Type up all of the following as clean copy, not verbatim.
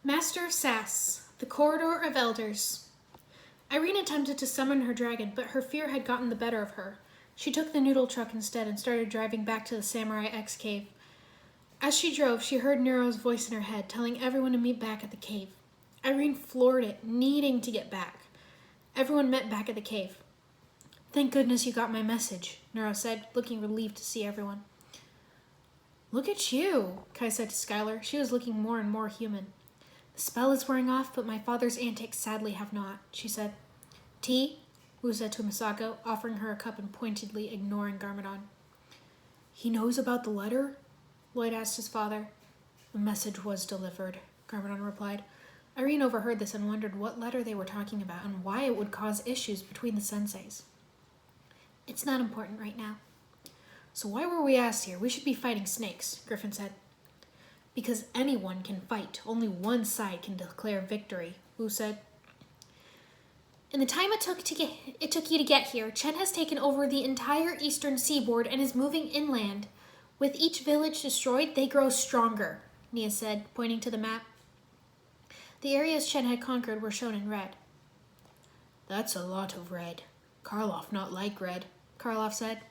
Master of Sass, the Corridor of Elders. Irene attempted to summon her dragon, but her fear had gotten the better of her. She took the noodle truck instead and started driving back to the Samurai X cave. As she drove, she heard Nero's voice in her head, telling everyone to meet back at the cave. Irene floored it, needing to get back. Everyone met back at the cave. "Thank goodness you got my message," Nero said, looking relieved to see everyone. "Look at you," Kai said to Skylar. She was looking more and more human. "The spell is wearing off, but my father's antics sadly have not," she said. "Tea?" Wu said to Misako, offering her a cup and pointedly ignoring Garmadon. "He knows about the letter?" Lloyd asked his father. "The message was delivered," Garmadon replied. Irene overheard this and wondered what letter they were talking about and why it would cause issues between the senseis. "It's not important right now." "So why were we asked here? We should be fighting snakes," Griffin said. "Because anyone can fight. Only one side can declare victory," Wu said. "In the time it took you to get here, Chen has taken over the entire eastern seaboard and is moving inland. With each village destroyed, they grow stronger," Nia said, pointing to the map. The areas Chen had conquered were shown in red. "That's a lot of red. Karloff not like red," Karloff said.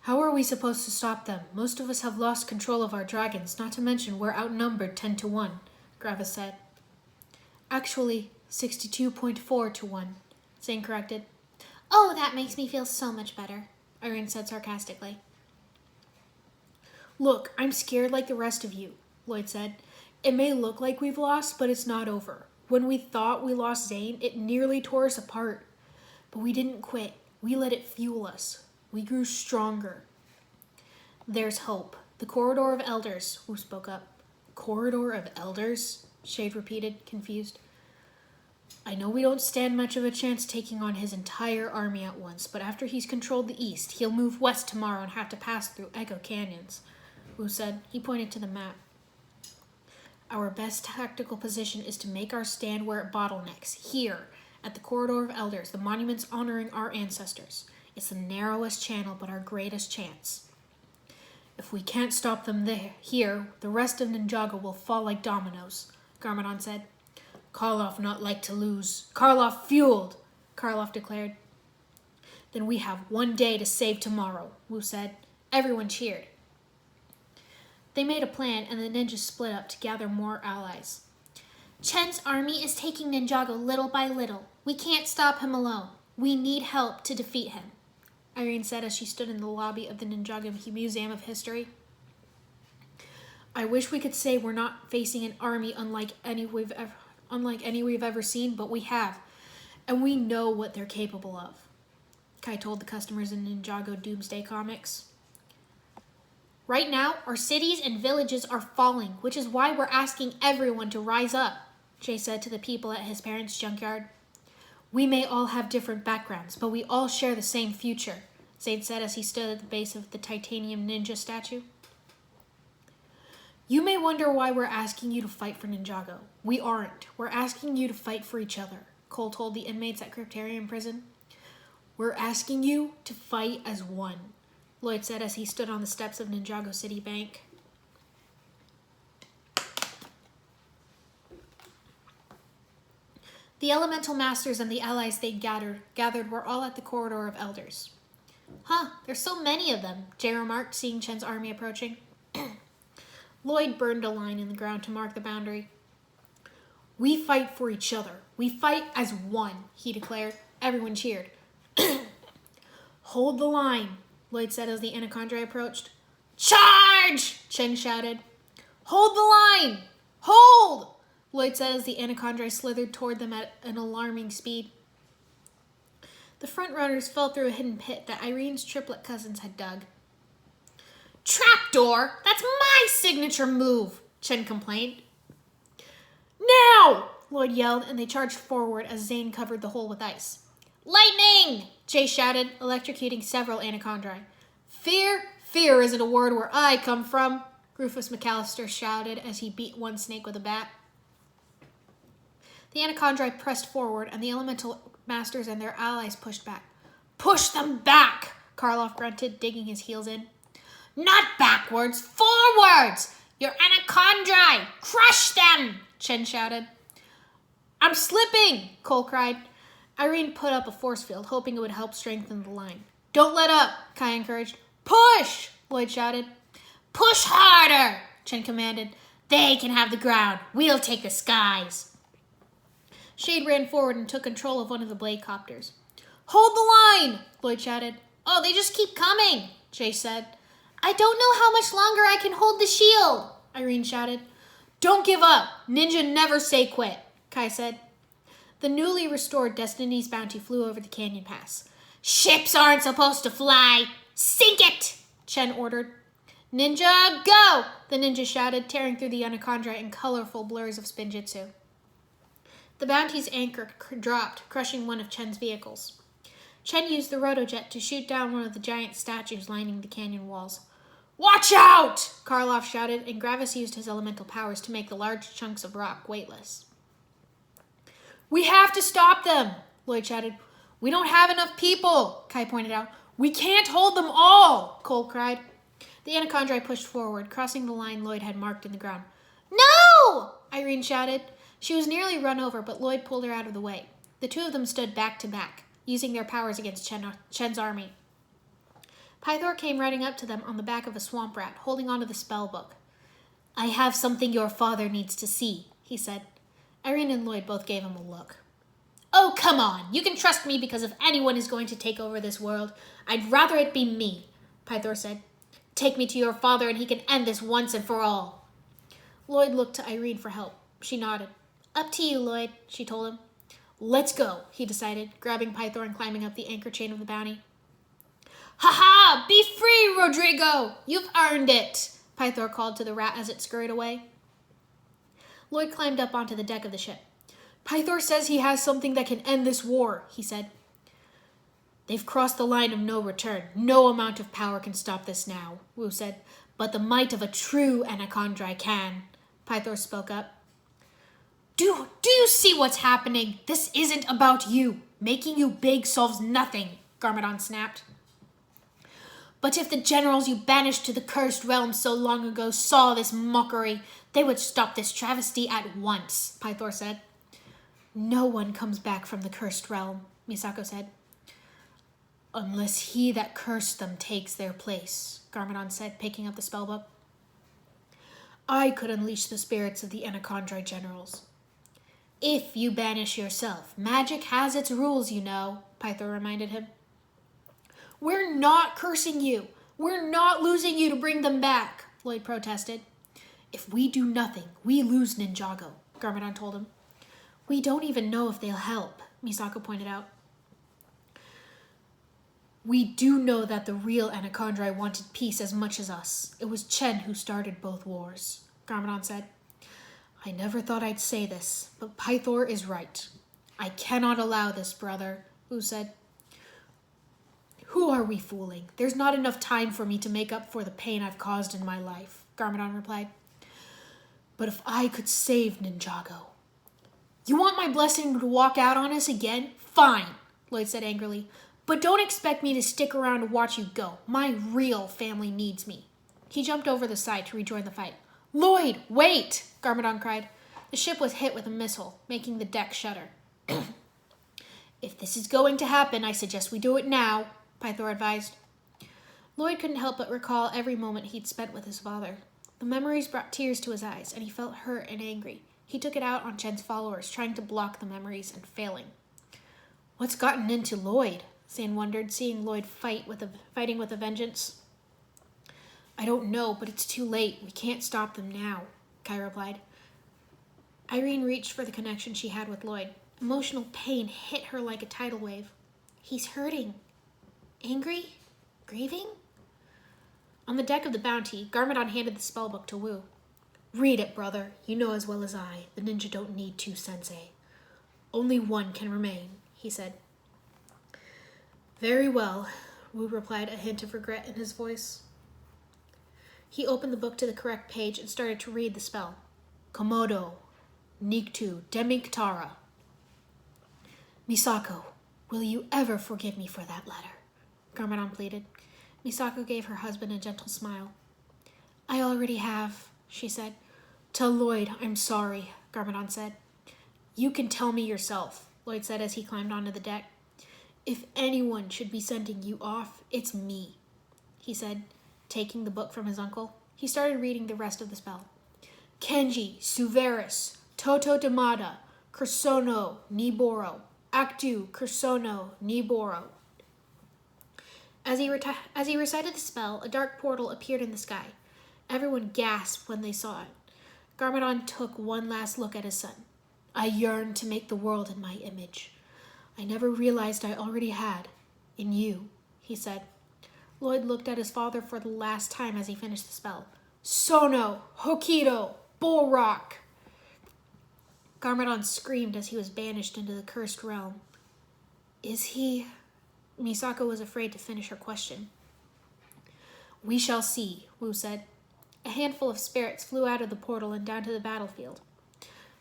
"How are we supposed to stop them? Most of us have lost control of our dragons, not to mention we're outnumbered 10-1, Gravis said. "Actually, 62.4-1, Zane corrected. "Oh, that makes me feel so much better," Irene said sarcastically. "Look, I'm scared like the rest of you," Lloyd said. "It may look like we've lost, but it's not over. When we thought we lost Zane, it nearly tore us apart. But we didn't quit. We let it fuel us. We grew stronger." "There's hope. The Corridor of Elders," Wu spoke up. "Corridor of Elders?" Shade repeated, confused. "I know we don't stand much of a chance taking on his entire army at once, but after he's controlled the east, he'll move west tomorrow and have to pass through Echo Canyons," Wu said. He pointed to the map. "Our best tactical position is to make our stand where it bottlenecks, here, at the Corridor of Elders, the monuments honoring our ancestors. It's the narrowest channel, but our greatest chance. If we can't stop them here, the rest of Ninjago will fall like dominoes," Garmadon said. "Karloff not like to lose. Karloff fueled," Karloff declared. "Then we have one day to save tomorrow," Wu said. Everyone cheered. They made a plan, and the ninjas split up to gather more allies. "Chen's army is taking Ninjago little by little. We can't stop him alone. We need help to defeat him," Irene said as she stood in the lobby of the Ninjago Museum of History. "I wish we could say we're not facing an army unlike any we've ever seen, but we have, and we know what they're capable of," Kai told the customers in Ninjago Doomsday Comics. "Right now, our cities and villages are falling, which is why we're asking everyone to rise up," Jay said to the people at his parents' junkyard. "We may all have different backgrounds, but we all share the same future," Zaid said as he stood at the base of the titanium ninja statue. "You may wonder why we're asking you to fight for Ninjago. We aren't. We're asking you to fight for each other," Cole told the inmates at Cryptarium Prison. "We're asking you to fight as one," Lloyd said as he stood on the steps of Ninjago City Bank. The Elemental Masters and the allies they'd gathered were all at the Corridor of Elders. "Huh, there's so many of them," Jay remarked, seeing Chen's army approaching. Lloyd burned a line in the ground to mark the boundary. "We fight for each other. We fight as one," he declared. Everyone cheered. "Hold the line," Lloyd said as the Anacondra approached. "Charge!" Chen shouted. "Hold the line! Hold!" Lloyd said as the Anacondra slithered toward them at an alarming speed. The front runners fell through a hidden pit that Irene's triplet cousins had dug. "Trapdoor! That's my signature move!" Chen complained. "Now!" Lloyd yelled, and they charged forward as Zane covered the hole with ice. "Lightning!" Jay shouted, electrocuting several Anacondrae. Fear isn't a word where I come from," Rufus McAllister shouted as he beat one snake with a bat. The Anacondrae pressed forward, and the Elemental Masters and their allies pushed back. "Push them back!" Karloff grunted, digging his heels in. "Not backwards, forwards! Your anacondrae! Crush them! Chen shouted. I'm slipping, Cole cried. Irene put up a force field, hoping it would help strengthen the line. Don't let up, Kai encouraged. Push, Lloyd shouted. Push harder, Chen commanded. They can have the ground. We'll take the skies. Shade ran forward and took control of one of the blade copters. Hold the line, Lloyd shouted. Oh, they just keep coming, Jay said. I don't know how much longer I can hold the shield, Irene shouted. Don't give up. Ninja never say quit, Kai said. The newly restored Destiny's Bounty flew over the canyon pass. Ships aren't supposed to fly. Sink it, Chen ordered. Ninja, go! The ninja shouted, tearing through the anaconda in colorful blurs of spinjitzu. The Bounty's anchor dropped, crushing one of Chen's vehicles. Chen used the rotojet to shoot down one of the giant statues lining the canyon walls. Watch out! Karloff shouted, and Gravis used his elemental powers to make the large chunks of rock weightless. We have to stop them, Lloyd shouted. We don't have enough people, Kai pointed out. We can't hold them all, Cole cried. The anaconda pushed forward, crossing the line Lloyd had marked in the ground. No! Irene shouted. She was nearly run over, but Lloyd pulled her out of the way. The two of them stood back to back, using their powers against Chen's army. Pythor came riding up to them on the back of a swamp rat, holding onto the spell book. I have something your father needs to see, he said. Irene and Lloyd both gave him a look. Oh, come on. You can trust me because if anyone is going to take over this world, I'd rather it be me, Pythor said. Take me to your father and he can end this once and for all. Lloyd looked to Irene for help. She nodded. Up to you, Lloyd, she told him. Let's go, he decided, grabbing Pythor and climbing up the anchor chain of the bounty. Ha-ha! Be free, Rodrigo! You've earned it, Pythor called to the rat as it scurried away. Lloyd climbed up onto the deck of the ship. Pythor says he has something that can end this war, he said. They've crossed the line of no return. No amount of power can stop this now, Wu said. But the might of a true anaconda can, Pythor spoke up. Do you see what's happening? This isn't about you. Making you big solves nothing, Garmadon snapped. But if the generals you banished to the cursed realm so long ago saw this mockery, they would stop this travesty at once, Pythor said. No one comes back from the cursed realm, Misako said. Unless he that cursed them takes their place, Garmadon said, picking up the spellbook. I could unleash the spirits of the anaconda generals. If you banish yourself, magic has its rules, you know, Pythor reminded him. We're not cursing you. We're not losing you to bring them back, Lloyd protested. If we do nothing, we lose Ninjago, Garmadon told him. We don't even know if they'll help, Misako pointed out. We do know that the real anaconda wanted peace as much as us. It was Chen who started both wars, Garmadon said. I never thought I'd say this, but Pythor is right. I cannot allow this, brother, Wu said. Who are we fooling? There's not enough time for me to make up for the pain I've caused in my life, Garmadon replied. But if I could save Ninjago. You want my blessing to walk out on us again? Fine, Lloyd said angrily. But don't expect me to stick around to watch you go. My real family needs me. He jumped over the side to rejoin the fight. Lloyd, wait, Garmadon cried. The ship was hit with a missile, making the deck shudder. If this is going to happen, I suggest we do it now, Pythor advised. Lloyd couldn't help but recall every moment he'd spent with his father. The memories brought tears to his eyes, and he felt hurt and angry. He took it out on Chen's followers, trying to block the memories and failing. What's gotten into Lloyd? Zane wondered, seeing Lloyd fighting with a vengeance. I don't know, but it's too late. We can't stop them now, Kai replied. Irene reached for the connection she had with Lloyd. Emotional pain hit her like a tidal wave. He's hurting. Angry? Grieving? On the deck of the Bounty, Garmadon handed the spellbook to Wu. Read it, brother. You know as well as I, the ninja don't need two sensei. Only one can remain, he said. Very well, Wu replied, a hint of regret in his voice. He opened the book to the correct page and started to read the spell. Komodo, Niktu, Demiktara. Misako, will you ever forgive me for that letter? Garmadon pleaded. Misako gave her husband a gentle smile. I already have, she said. Tell Lloyd I'm sorry, Garmadon said. You can tell me yourself, Lloyd said as he climbed onto the deck. If anyone should be sending you off, it's me, he said, taking the book from his uncle. He started reading the rest of the spell. Kenji, Suveris, Toto Damada, Kursono, Niboro, Actu, Kursono, Niboro. As he recited the spell, a dark portal appeared in the sky. Everyone gasped when they saw it. Garmadon took one last look at his son. I yearned to make the world in my image. I never realized I already had. In you, he said. Lloyd looked at his father for the last time as he finished the spell. Sono, Hokido, Bullrock. Garmadon screamed as he was banished into the cursed realm. Is he... Misako was afraid to finish her question. We shall see, Wu said. A handful of spirits flew out of the portal and down to the battlefield.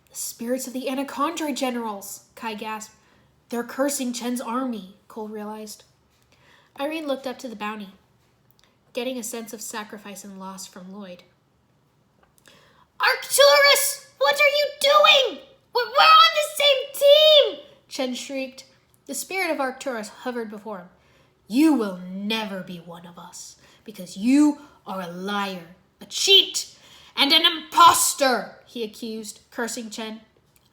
The spirits of the Anacondri generals, Kai gasped. They're cursing Chen's army, Cole realized. Irene looked up to the bounty, getting a sense of sacrifice and loss from Lloyd. Arcturus, what are you doing? We're on the same team, Chen shrieked. The spirit of Arcturus hovered before him. You will never be one of us, because you are a liar, a cheat, and an imposter, he accused, cursing Chen.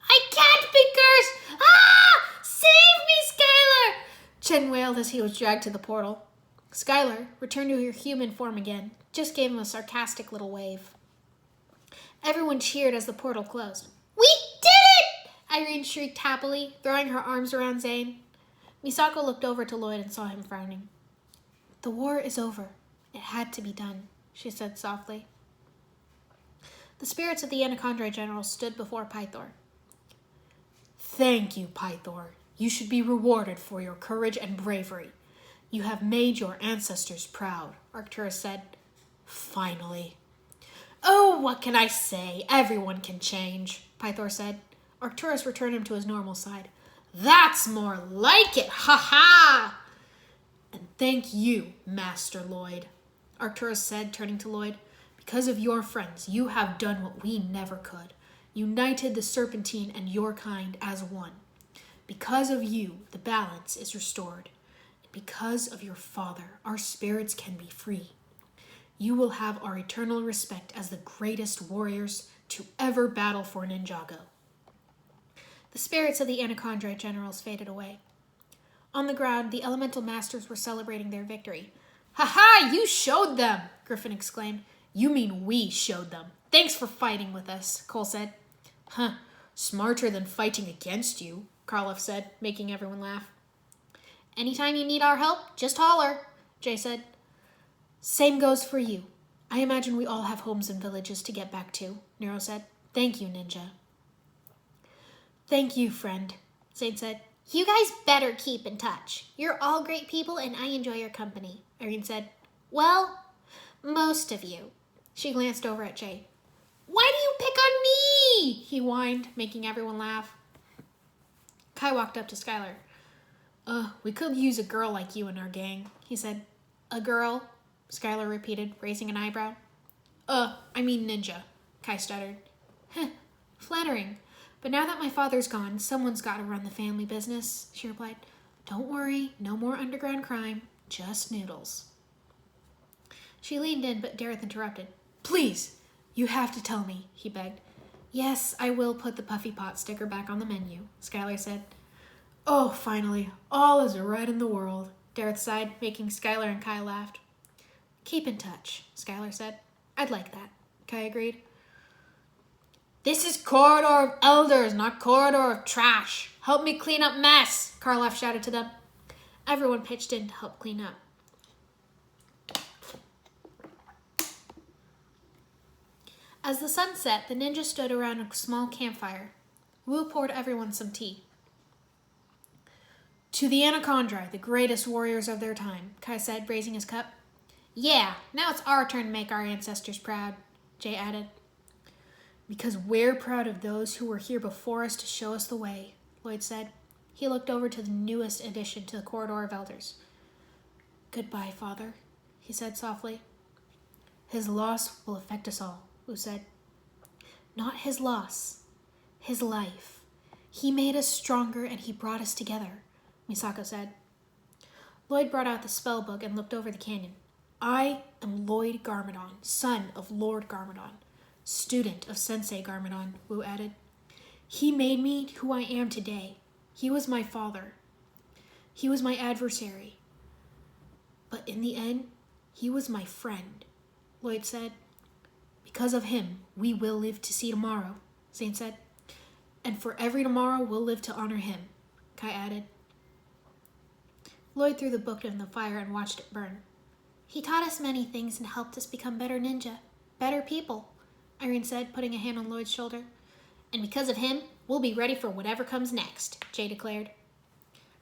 I can't be cursed! Ah! Save me, Skylar! Chen wailed as he was dragged to the portal. Skylar, returned to her human form again, just gave him a sarcastic little wave. Everyone cheered as the portal closed. We did it! Irene shrieked happily, throwing her arms around Zane. Misako looked over to Lloyd and saw him frowning. The war is over. It had to be done, she said softly. The spirits of the Anacondri generals stood before Pythor. Thank you, Pythor. You should be rewarded for your courage and bravery. You have made your ancestors proud, Arcturus said. Finally. Oh, what can I say? Everyone can change, Pythor said. Arcturus returned him to his normal side. That's more like it, ha-ha! And thank you, Master Lloyd, Arcturus said, turning to Lloyd. Because of your friends, you have done what we never could. United the Serpentine and your kind as one. Because of you, the balance is restored. Because of your father, our spirits can be free. You will have our eternal respect as the greatest warriors to ever battle for Ninjago. The spirits of the Anacondri generals faded away. On the ground, the elemental masters were celebrating their victory. Ha-ha! You showed them! Griffin exclaimed. You mean we showed them. Thanks for fighting with us, Cole said. Huh, smarter than fighting against you, Karloff said, making everyone laugh. Anytime you need our help, just holler, Jay said. Same goes for you. I imagine we all have homes and villages to get back to, Nero said. Thank you, Ninja. Thank you, friend, Zane said. You guys better keep in touch. You're all great people and I enjoy your company, Irene said. Well, most of you. She glanced over at Jay. Why do you pick on me? He whined, making everyone laugh. Kai walked up to Skylar. We could use a girl like you in our gang, he said. A girl? Skylar repeated, raising an eyebrow. I mean ninja, Kai stuttered. Heh, flattering. But now that my father's gone, someone's got to run the family business, she replied. Don't worry, no more underground crime, just noodles. She leaned in, but Dareth interrupted. Please, you have to tell me, he begged. Yes, I will put the Puffy Pot sticker back on the menu, Skylar said. Oh, finally, all is right in the world, Dareth sighed, making Skylar and Kai laugh. Keep in touch, Skylar said. I'd like that, Kai agreed. This is corridor of elders, not corridor of trash. Help me clean up mess, Karloff shouted to them. Everyone pitched in to help clean up. As the sun set, the ninja stood around a small campfire. Wu poured everyone some tea. To the Anacondri, the greatest warriors of their time, Kai said, raising his cup. Yeah, now it's our turn to make our ancestors proud, Jay added. Because we're proud of those who were here before us to show us the way, Lloyd said. He looked over to the newest addition to the corridor of elders. Goodbye, Father, he said softly. His loss will affect us all, Wu said. Not his loss, his life. He made us stronger and he brought us together, Misako said. Lloyd brought out the spell book and looked over the canyon. I am Lloyd Garmadon, son of Lord Garmadon, student of Sensei Garmadon, Wu added. He made me who I am today. He was my father. He was my adversary. But in the end, he was my friend, Lloyd said. Because of him, we will live to see tomorrow, Zane said. And for every tomorrow, we'll live to honor him, Kai added. Lloyd threw the book in the fire and watched it burn. He taught us many things and helped us become better ninja, better people, Irene said, putting a hand on Lloyd's shoulder. And because of him, we'll be ready for whatever comes next, Jay declared.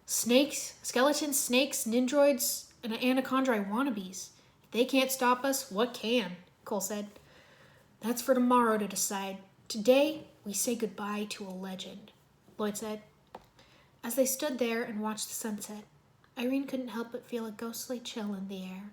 Snakes, skeletons, snakes, ninjroids, and anaconda wannabes. If they can't stop us, what can? Cole said. That's for tomorrow to decide. Today, we say goodbye to a legend, Lloyd said. As they stood there and watched the sunset, Irene couldn't help but feel a ghostly chill in the air.